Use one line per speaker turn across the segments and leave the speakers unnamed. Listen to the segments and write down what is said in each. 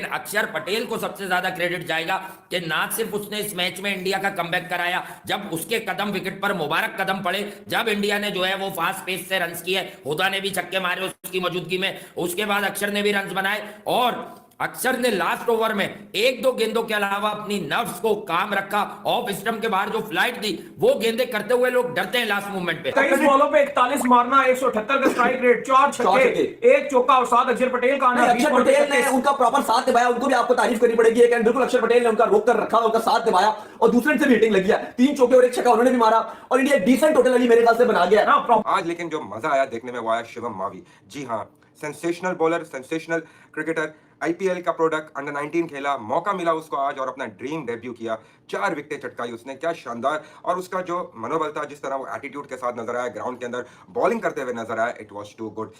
अक्षर पटेल को सबसे ज्यादा क्रेडिट जाएगा कि ना सिर्फ उसने इस मैच में इंडिया का कमबैक कराया, जब उसके कदम विकेट पर मुबारक कदम पड़े, जब इंडिया ने जो है वो फास्ट पेस से रन्स किए, हुदा ने भी छक्के मारे उसकी मौजूदगी में, उसके बाद अक्षर ने भी रन्स बनाए और अक्षर ने लास्ट ओवर में एक दो गेंदों के अलावा अपनी नर्व्स को काम रखा। ऑफ स्टंप के बाहर जो फ्लाइट थी वो गेंदें करते हुए लोग डरते हैं लास्ट मूवमेंट पे।
23 बॉलों पे 41 मारना, 178 का स्ट्राइक रेट, 4 छक्के, 1 चौका और 7 अक्षर पटेल का आना।
अक्षर पटेल ने उनका प्रॉपर साथ निभाया, उनको भी आपको तारीफ करनी पड़ेगी। एक बिल्कुल अक्षर पटेल ने उनका रोक कर रखा, उनका साथ निभाया और दूसरे से भी हिटिंग लगी है। 3 चौके और 1 छक्का उन्होंने भी मारा और इंडिया डिसेंट टोटल अली मेरे ख्याल से बना गया ना
आज। लेकिन जो मजा आया देखने में वो आया शिवम मावी। जी हाँ, sensational bowler, sensational cricketer, IPL का प्रोडक्ट, अंडर 19 खेला, मौका मिला उसको आज और अपना ड्रीम डेब्यू किया। 4 विकेटें चटकाई उसने, क्या शानदार। और उसका जो मनोबल था, जिस तरह वो एटीट्यूड के साथ नजर आया ग्राउंड के अंदर बॉलिंग करते हुए नजर आया, इट वाज टू गुड।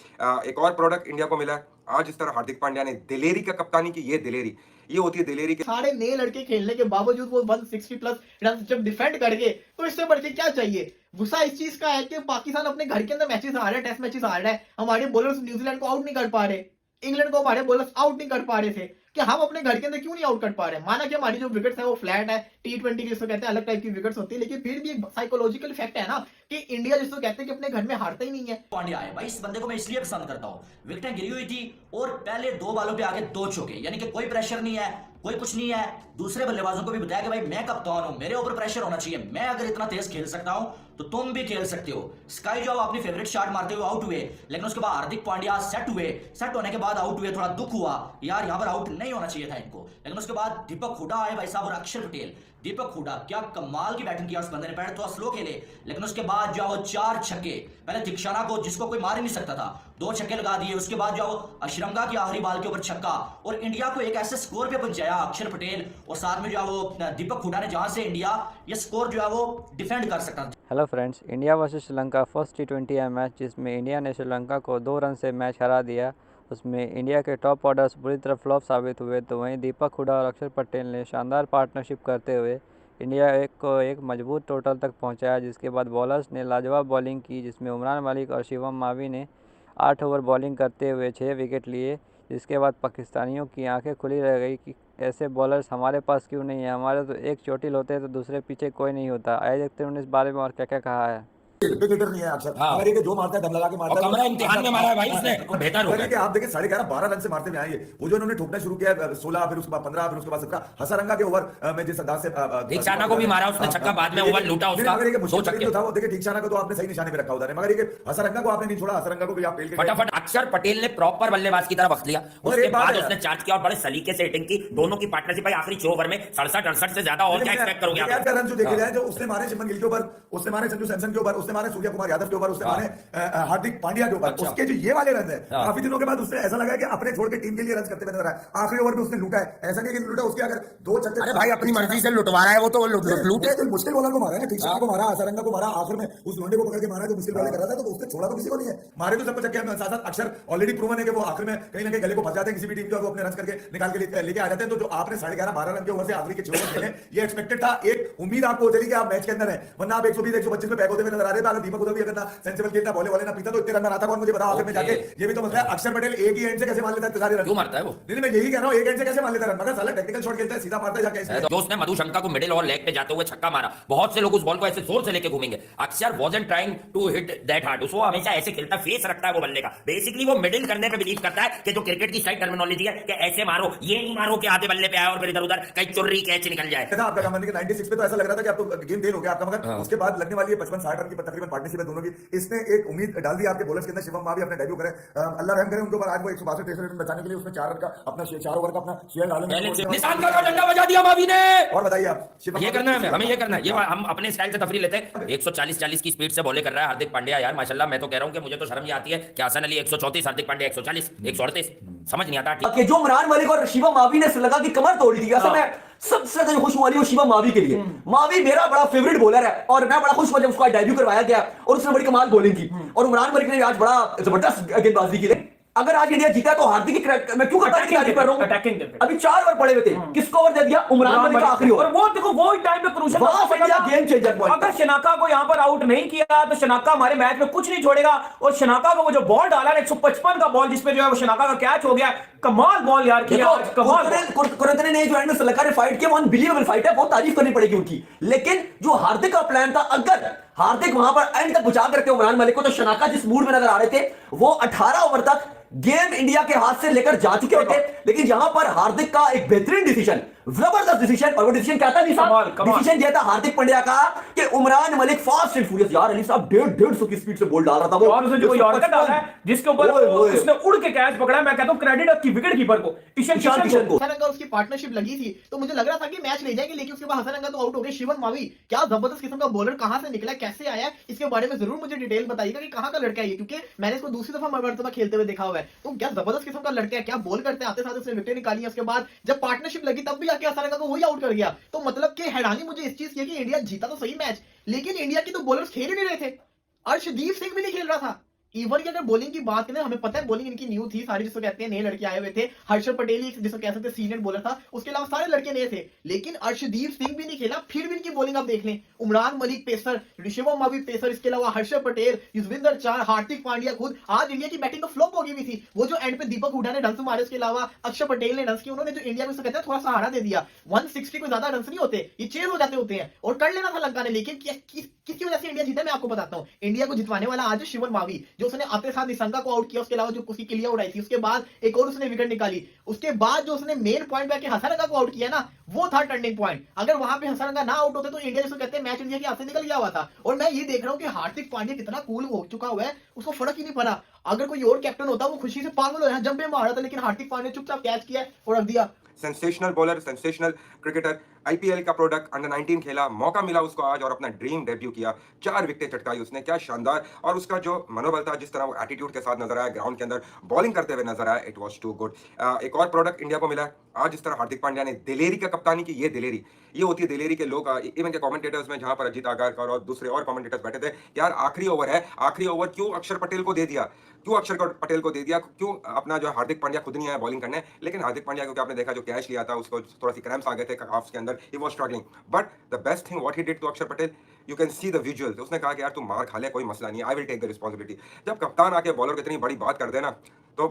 एक और प्रोडक्ट इंडिया को मिला आज, जिस तरह हार्दिक पांड्या ने दिलेरी का कप्तानी की। ये दिलेरी, ये होती है दिलेरी के।
सारे नए लड़के खेलने के बावजूद वो 160 प्लस रन जब डिफेंड करके, तो इससे बढ़ के क्या चाहिए। गुस्सा इस चीज का है कि पाकिस्तान अपने घर के अंदर मैचेस हार रहा है, टेस्ट मैचेस हार रहा है, हमारे बॉलर्स न्यूजीलैंड को आउट नहीं कर पा रहे, इंग्लैंड को हमारे बॉलर्स आउट नहीं कर पा रहे थे, कि हम अपने घर के अंदर क्यों नहीं आउट कर पा रहे। माना कि हमारी जो विकेट्स है वो फ्लैट है, T20 जिसको कहते हैं अलग टाइप की विकेट्स होती है, लेकिन फिर भी एक साइकोलॉजिकल फैक्ट है ना कि इंडिया जिसको कहते हैं कि अपने घर में हारता ही नहीं है।
पांड्या है भाई, इस बंदे को मैं इसलिए पसंद करता हूं, विकेटें गिरी हुई थी और पहले 2 बालों पे आगे 2 चौके, यानी कि कोई प्रेशर नहीं है, कोई कुछ नहीं है। दूसरे बल्लेबाजों को भी बताया कि भाई मैं कप्तान हूं, मेरे ऊपर प्रेशर होना चाहिए, मैं अगर इतना तेज खेल सकता हूं तो तुम भी खेल सकते हो। स्काई जो अपनी फेवरेट शॉट मारते हुए आउट हुए, लेकिन उसके बाद हार्दिक पांड्या सेट हुए, सेट होने के बाद आउट हुए, थोड़ा दुख हुआ यार, यहां पर आउट नहीं होना चाहिए था इनको। लेकिन उसके बाद दीपक हुडा आए भाई साहब और अक्षर पटेल। दीपक हुडा क्या कमाल की बैटिंग किया उस बंदे ने, पैर थोड़ा स्लो खेले, लेकिन उसके बाद जो वो 4 छक्के, पहले दीक्षाना को जिसको कोई मार ही नहीं सकता था 2 छक्के लगा दिए, उसके बाद जो अशरंगा की आखिरी बाल के ऊपर छक्का, और इंडिया को एक ऐसे स्कोर पे पहुंचाया अक्षर पटेल, और साथ में जो वो दीपक हुडा ने, जहां से इंडिया ये स्कोर जो है वो डिफेंड कर सकता था।
Hello friends, India versus Sri Lanka first T20 match, जिसमें इंडिया ने श्रीलंका को 2 रन से मैच हरा दिया। उसमें इंडिया के टॉप ऑर्डर्स बुरी तरह फ्लॉप साबित हुए, तो वहीं दीपक हुडा और अक्षर पटेल ने शानदार पार्टनरशिप करते हुए इंडिया को एक मजबूत टोटल तक पहुंचाया। जिसके बाद बॉलर्स ने लाजवाब बॉलिंग की, जिसमें उमरान मलिक और शिवम मावी ने 8 ओवर बॉलिंग करते हुए 6 विकेट लिए। जिसके बाद पाकिस्तानियों की आंखें खुली रह गई कि ऐसे बॉलर्स हमारे पास क्यों नहीं है, हमारे तो एक चोटिल होते हैं तो दूसरे पीछे कोई नहीं होता। आइए देखते हैं इस बारे में और क्या क्या कहा है।
विकेटर नहीं है अक्षर, हमारे के जो मारता है दम लगा के मारता है।
कमरा इम्तिहान में मारा है भाई उसने, बेहतर हो गया।
आप देखिए 11.5 12 रन से मारते हुए आए। वो जो उन्होंने ठोकना शुरू किया 16, फिर उसके बाद 15, फिर उसके बाद 17, हसरंगा के ओवर में जिस अंदाज से
दीक्षाना को भी मारा उसने छक्का, बाद में ओवर लूटा उसका, 2 छक्के
था वो। देखिए दीक्षाना को तो आपने सही निशाने पे रखा उधर, मगर ये हसरंगा को आपने नहीं छोड़ा। हसरंगा को भी आप पेल के
फटाफट अक्षर पटेल ने प्रॉपर बल्लेबाज की तरह वक्त लिया, उसके बाद उसने चार्ज किया और बड़े सलीके से हिटिंग की। दोनों की पार्टनरशिप भाई आखिरी 6 ओवर में 67-68 से ज्यादा और क्या एक्सपेक्ट करोगे आप।
रन जो देखे जाए, जो उसने मारे शिमन गिल के ऊपर, उसने मारे संजू सैमसन के ऊपर, उसने मारे सूर्य कुमार यादव के ऊपर, उसने मारे हार्दिक पांड्या के ऊपर, उसके जो ये वाले रन है काफी दिनों के बाद उसने ऐसा लगा कि अपने छोड़ के टीम के लिए रन करते हुए नजर आया। आखिरी ओवर में उसने लूटा है, ऐसा नहीं कि लूटा, उसके अगर 2 छक्के।
अरे भाई अपनी मर्जी से लुटवा रहा है वो, तो लूटे।
मुश्किल बॉलर को मारा है, दीक्षाना को मारा, हसरंगा को मारा, आखिर में उस लोंडे को पकड़ के मारा जो मुश्किल बॉलिंग कर रहा था, तो उसने छोड़ा तो किसी को नहीं है। मारे तो सबको छक्के, साथ साथ अक्षर ऑलरेडी प्रूवन है कि वो आखिर में कहीं ना कहीं गले को फंस जाते हैं किसी भी टीम को, वो अपने रन करके निकाल के लेके आ जाते हैं। तो जो आपने 11.5 12 रन के ओवर से आखिरी के 6 ओवर खेले, ये एक्सपेक्टेड था। एक उम्मीद आपको चली कि आप मैच के अंदर है, वरना आप 120 125 में बैक होते हुए नजर आ रहे थे। अगर दीपक उधर भी अगर ना सेंसिबल खेलता, बॉले वाले ना पीता, तो इतने रन आता कौन, मुझे बताओ आखिर में जाके। ये भी तो मसला है, अक्षर पटेल एक ही एंड से कैसे मार लेता है सारे रन, क्यों मारता है वो? नहीं मैं यही कह रहा हूं, एक एंड से कैसे मार लेता है रन, मगर साला टेक्निकल शॉट खेलता है, सीधा मारता है जाके।
जो उसने मधुशंका को मिडिल और लेग पे जाते हुए छक्का मारा, बहुत से लोग उस बॉल को ऐसे जोर से लेके घूमेंगे। Akshar wasn't trying to hit that hard, उसको हमेशा ऐसे खेलता, फेस रखता है वो बल्ले का। बेसिकली वो मिडिल करने पे बिलीव करता है कि जो क्रिकेट की स्ट्राइक टर्मिनोलॉजी है कि ऐसे मारो, ये नहीं मारो कि आधे बल्ले पे आए और फिर इधर उधर कहीं चुर्री कैच निकल जाए।
आपका काम है 96 पे तो ऐसा लग रहा था कि आप तो गेम फेल हो गया आपका, मगर उसके बाद लगने वाली है 55-60 रन की तकरीबन पार्टनरशिप है दोनों की। इसने एक उम्मीद डाल दी आपके बॉलर्स के अंदर। शिवम मावी अपने डेब्यू करे, अल्लाह रहम करे उनके ऊपर। आज वो 162 रन बचाने के लिए उसने 4 रन का अपना 4 ओवर का अपना शेयर डाला,
निशान का डंडा बजा दिया मावी ने।
और बताइए आप,
ये करना है हमें, ये करना है, ये हम अपने स्टाइल से तफरी लेते हैं। 140 की स्पीड से बॉलिंग कर रहा है हार्दिक पांड्या यार माशाल्लाह। मैं तो कह रहा हूं कि मुझे तो शर्म ही आती है कि हसन अली 134, हार्दिक पांड्या 140, 138, समझ नहीं आता
कि जो उमरान मलिक और शिवम मावी ने श्रीलंका की कमर तोड़ी थी। असल में सबसे ज्यादा खुश हुआ शिवम मावी के लिए। मावी मेरा बड़ा फेवरेट बॉलर है और मैं बड़ा खुश हुआ जब उसको डेब्यू करवाया गया और उसने बड़ी कमाल बॉलिंग की। और उमरान मलिक ने आज बड़ा जबरदस्त गेंदबाजी की। अगर आज इंडिया जीता तो हार्दिक की मैं क्यों तारीफ कर रहा हूं?
अटैकिंग
अभी 4 ओवर पड़े हुए थे, किसको ओवर दे दिया? उमरान मलिक का आखिरी ओवर।
और वो देखो वो टाइम पे क्रूशियल
गेम चेंजर पॉइंट।
अगर शनाका को यहां पर आउट नहीं किया तो शनाका हमारे मैच में कुछ नहीं छोड़ेगा। और शनाका को वो जो बॉल डाला ना 155 का बॉल, जिसपे जो है वो शनाका का कैच हो गया, कमाल बॉल यार किया।
कुरतने ने जो है श्रीलंका ने फाइट किया, अनबिलीवेबल फाइट है, बहुत तारीफ करनी पड़ेगी उनकी। लेकिन जो हार्दिक का प्लान था, अगर हार्दिक वहां पर एंड तक बचा करके उमरान मलिक को, तो शनाका जिस मूड में नजर आ रहे थे वो 18 ओवर तक गेम इंडिया के हाथ से लेकर जा चुके होते। लेकिन यहां पर हार्दिक का एक बेहतरीन डिसीजन, जबरदस्त डिसीजन, और वो डिसीजन क्या था? डिसीजन यह था हार्दिक पांड्या का कि Umran Malik fast and furious, यार अली साहब 150 की स्पीड से बॉल डाल रहा था वो,
और उसने जो यॉर्कर डाला है जिसके ऊपर उसने उड़ के कैच पकड़ा। मैं कहता हूं क्रेडिट आपकी विकेट कीपर को, ईशान किशन को।
हसरंगा उसकी पार्टनरशिप लगी थी तो मुझे लग रहा था कि मैच ले जाएगी, लेकिन उसके बाद हसरंगा तो आउट हो गए। शिवम मावी क्या जबरदस्त किस्म का बॉलर, कहां से निकला, कैसे आया, इसके बारे में जरूर मुझे डिटेल बताइएगा कि कहां का लड़का है ये, क्योंकि मैंने इसको दूसरी दफा मरतबा खेलते हुए देखा हुआ है। तो क्या जबरदस्त किस्म का लड़का है, क्या बॉल करते आते साथ उसने विकेट निकाली है। उसके बाद जब पार्टनरशिप लगी तब भी आके हसरंगा को वही आउट कर गया। तो मतलब कि हैरानी मुझे इस चीज की है कि इंडिया जीता तो सही मैच, लेकिन इंडिया की तो बॉलर्स खेल ही नहीं रहे थे। अर्शदीप सिंह भी नहीं खेल रहा था। इवन की अगर बॉलिंग की बात करें, हमें पता है बॉलिंग इनकी न्यू थी, सारे जिसको कहते हैं नए लड़के आए हुए थे। हर्षद पटेल ही जिसको कह सकते हैं सीनियर बॉलर था, उसके अलावा सारे लड़के नए थे। लेकिन अर्शदीप सिंह भी नहीं खेला, फिर भी इनकी बॉलिंग आप देख लें। उमरान मलिक पेसर, शिवम मावी पेसर, इसके अलावा हर्षद पटेल, युजवेंद्र चहल, हार्दिक पांड्या खुद। आज इंडिया की बैटिंग तो फ्लॉप हो गई हुई थी। वो जो एंड पे दीपक हुडा ने रन मारे, उसके अलावा अक्षर पटेल ने रन किए, उन्होंने जो इंडिया में कहते हैं थोड़ा सहारा दे दिया। 160 को ज्यादा रन नहीं होते, ये चेज हो जाते होते हैं, और कर लेना था लंका ने। लेकिन किसकी वजह से इंडिया जीता मैं आपको बताता हूं। इंडिया को जितवाने वाला आज शिवम मावी, जो उसने आते साथ निशंका को आउट किया, उसके अलावा जो उसकी क्लियर उड़ाई थी, उसके बाद एक और उसने विकेट निकाली, उसके बाद जो उसने मेन पॉइंट पे आके हसरंगा को आउट किया ना, वो था टर्निंग पॉइंट। अगर वहां पे हसरंगा ना आउट होते तो इंडिया जिसको कहते हैं मैच इंडिया के हाथ से निकल गया हुआ था। और मैं ये देख रहा हूं कि हार्दिक पांड्या कितना कूल हो चुका हुआ है, उसको फर्क ही नहीं पड़ा। अगर कोई और कैप्टन होता वो खुशी से पागल हो रहा है, जंपे मार रहा था, लेकिन हार्दिक पांड्या चुपचाप कैच किया और रख दिया।
Sensational bowler, sensational cricketer, IPL का प्रोडक्ट, अंडर 19 खेला, मौका मिला उसको आज और अपना ड्रीम डेब्यू किया। 4 विकेटें चटकाई उसने, क्या शानदार। और उसका जो मनोबल था, जिस तरह वो एटीट्यूड के साथ नजर आया, ग्राउंड के अंदर बॉलिंग करते हुए नजर आया, इट वाज टू गुड। एक और प्रोडक्ट इंडिया को मिला आज, जिस तरह हार्दिक पांड्या ने दिलेरी का कप्तानी की। ये दिलेरी, ये होती है दिलेरी के लोग, इवन के कमेंटेटर्स में, जहां पर अजीत आगरकर और दूसरे और कमेंटेटर्स बैठे थे, यार आखिरी ओवर है, आखिरी ओवर क्यों अक्षर पटेल को दे दिया, क्यों अक्षर पटेल को दे दिया, क्यों अपना जो हार्दिक पांड्या खुद नहीं आया बॉलिंग करने। लेकिन हार्दिक पांड्या, क्योंकि आपने देखा जो कैच लिया था, उसको थोड़ा सी क्रैम्प्स आ गए थे हाफ्स के अंदर, he was struggling. But the best thing what he did to Akshar Patel, you can see the visuals. उसने कहा कि यार तुम मार खा ले, कोई मसला नहीं, I will take the responsibility. जब कप्तान आके बॉलर को इतनी बड़ी बात कर देना, तो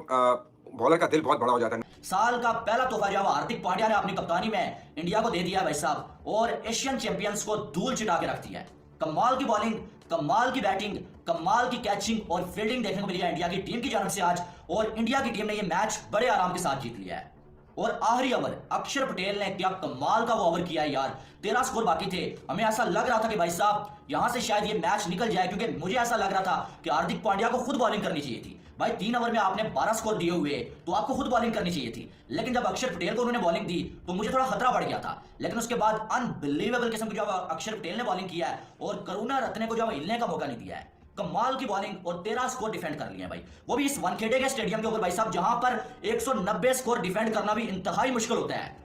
बॉलर का दिल बहुत बड़ा हो जाता है।
साल का पहला तोहफा जो हार्दिक पांड्या ने अपनी कप्तानी में इंडिया को दे दिया भाई साहब, और एशियन चैंपियंस को धूल चिटा के रख दिया है। कमाल की बॉलिंग, कमाल की बैटिंग, कमाल की कैचिंग और फील्डिंग देखने को मिली है इंडिया की टीम की जानब से आज, और इंडिया की टीम ने यह मैच बड़े आराम के साथ जीत लिया है। और आखिरी ओवर अक्षर पटेल ने क्या कमाल का वो ओवर किया है यार। 13 स्कोर बाकी थे, हमें ऐसा लग रहा था कि भाई साहब यहां से शायद ये मैच निकल जाए, क्योंकि मुझे ऐसा लग रहा था कि हार्दिक पांड्या को खुद बॉलिंग करनी चाहिए थी। भाई 3 ओवर में आपने 12 स्कोर दिए हुए, तो आपको खुद बॉलिंग करनी चाहिए थी। लेकिन जब अक्षर पटेल को उन्होंने बॉलिंग दी तो मुझे थोड़ा खतरा बढ़ गया था। लेकिन उसके बाद अनबिलीवेबल किस्म की जो अक्षर पटेल ने बॉलिंग किया है, और करुणा रत्ने को जो हिलने का मौका नहीं दिया है। कमाल की बॉलिंग और 13 स्कोर डिफेंड कर लिए हैं भाई, वो भी इस वानखेड़े के स्टेडियम के ऊपर भाई साहब, जहां पर 190 स्कोर डिफेंड करना भी इंतहाई मुश्किल होता है।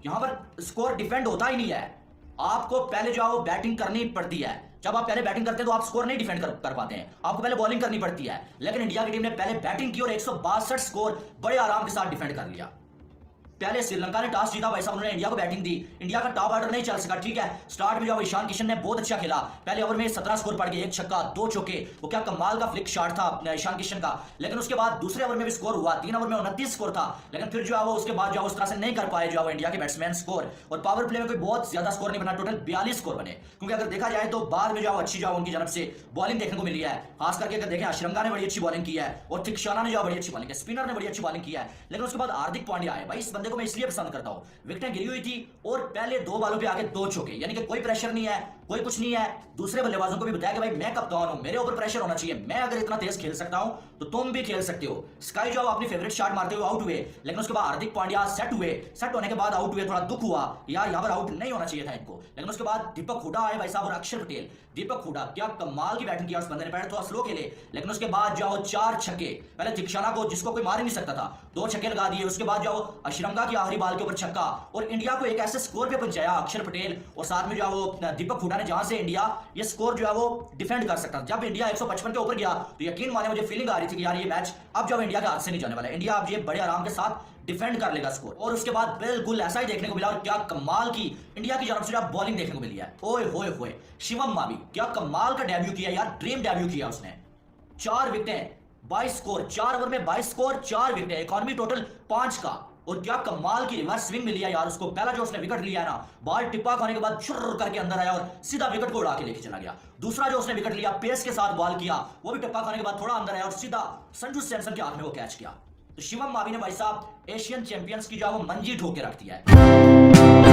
यहां पर स्कोर डिफेंड होता ही नहीं है, आपको पहले जो है वो बैटिंग करनी पड़ती है। जब आप पहले बैटिंग करते हैं तो आप स्कोर नहीं डिफेंड कर पाते हैं, आपको पहले बॉलिंग करनी पड़ती है। लेकिन इंडिया की टीम ने पहले बैटिंग की और 162 स्कोर बड़े आराम के साथ डिफेंड कर लिया। पहले श्रीलंका ने टॉस जीता भाई साहब, उन्होंने इंडिया को बैटिंग दी, इंडिया का टॉप ऑर्डर नहीं चल सका, ठीक है। स्टार्ट में जो ईशान किशन ने बहुत अच्छा खेला, पहले ओवर में 17 स्कोर पड़ गए, 1 छक्का 2 चौके, वो क्या कमाल का फ्लिक शॉट था ईशान किशन का। लेकिन उसके बाद दूसरे ओवर में भी स्कोर हुआ, 3 ओवर में 29 स्कोर था, लेकिन फिर जो है वो उसके बाद जो उस तरह से नहीं कर पाए जो है इंडिया के बैट्समैन स्कोर। और पावर प्ले में कोई बहुत ज्यादा स्कोर नहीं बना, टोटल 42 स्कोर बने। क्योंकि अगर देखा जाए तो बाद में जो अच्छी जो उनकी जानब से बॉलिंग देखने को मिली है, खास करके अगर देखें अशरंगा ने बड़ी अच्छी बॉलिंग की है, और थिक्शाना ने जो बड़ी अच्छी बॉलिंग की, स्पिनर ने बड़ी अच्छी बॉलिंग की है। लेकिन उसके बाद हार्दिक पांड्या आए, भाई इस बंदे को मैं इसलिए पसंद करता हूं, विकेटें गिरी हुई थी और पहले 2 बालों पे आके 2 चौके, यानी कि कोई प्रेशर नहीं है, कोई कुछ नहीं है। दूसरे बल्लेबाजों को भी बताया कि भाई मैं कप्तान हूं, मेरे ऊपर प्रेशर होना चाहिए, मैं अगर इतना तेज खेल सकता हूं तो तुम भी खेल सकते हो। स्काई जो अपनी फेवरेट शॉट मारते हुए आउट हुए, लेकिन उसके बाद हार्दिक पांड्या सेट हुए, सेट होने के बाद आउट हुए, थोड़ा दुख हुआ यार, यहां पर आउट नहीं होना चाहिए था इनको। लेकिन उसके बाद दीपक हुडा आए भाई साहब और अक्षर पटेल। दीपक हुडा क्या कमाल की बैटिंग किया उस बंदे ने, पहले थोड़ा स्लो खेले, लेकिन उसके बाद जाओ 4 छक्के, पहले थिक्शाना को जिसको कोई मार ही नहीं सकता था 2 छक्के लगा दिए। उसके बाद जाओ अशरंगा श्रीलंका की आखिरी बॉल के ऊपर छक्का और इंडिया को एक ऐसे स्कोर पे पहुंचाया अक्षर पटेल और साथ में जो है वो दीपक हुडा ने, जहां से इंडिया ये स्कोर जो है वो डिफेंड कर सकता था। जब इंडिया 155 के ऊपर गया तो यकीन माने मुझे फीलिंग आ रही थी कि यार ये मैच अब जब इंडिया के हाथ से नहीं जाने वाला है, इंडिया अब ये बड़े आराम के साथ डिफेंड कर लेगा स्कोर। और उसके बाद बिल्कुल ऐसा ही देखने को मिला और क्या कमाल की इंडिया की जानब से बॉलिंग देखने को मिली है। ओए होए होए, शिवम मावी क्या कमाल का डेब्यू किया यार, ड्रीम डेब्यू किया उसने। 4 विकेटें, 22 स्कोर, 4 ओवर में 22 स्कोर, 4 विकेटें, इकॉनमी टोटल 5 का। और क्या कमाल की रिवर्स स्विंग मिली है यार उसको। पहला जो उसने विकेट लिया ना, बॉल टिप्पा खाने के बाद शुरू करके अंदर आया और सीधा विकेट को उड़ा के लेके चला गया। दूसरा जो उसने विकेट लिया, पेस के साथ बॉल किया, वो भी टिप्पा खाने के बाद थोड़ा अंदर आया और सीधा संजू सैमसन के हाथ में वो कैच किया। तो शिवम मावी ने भाई साहब एशियन चैंपियंस की जो है वो मंजी ठोक के रख दिया है।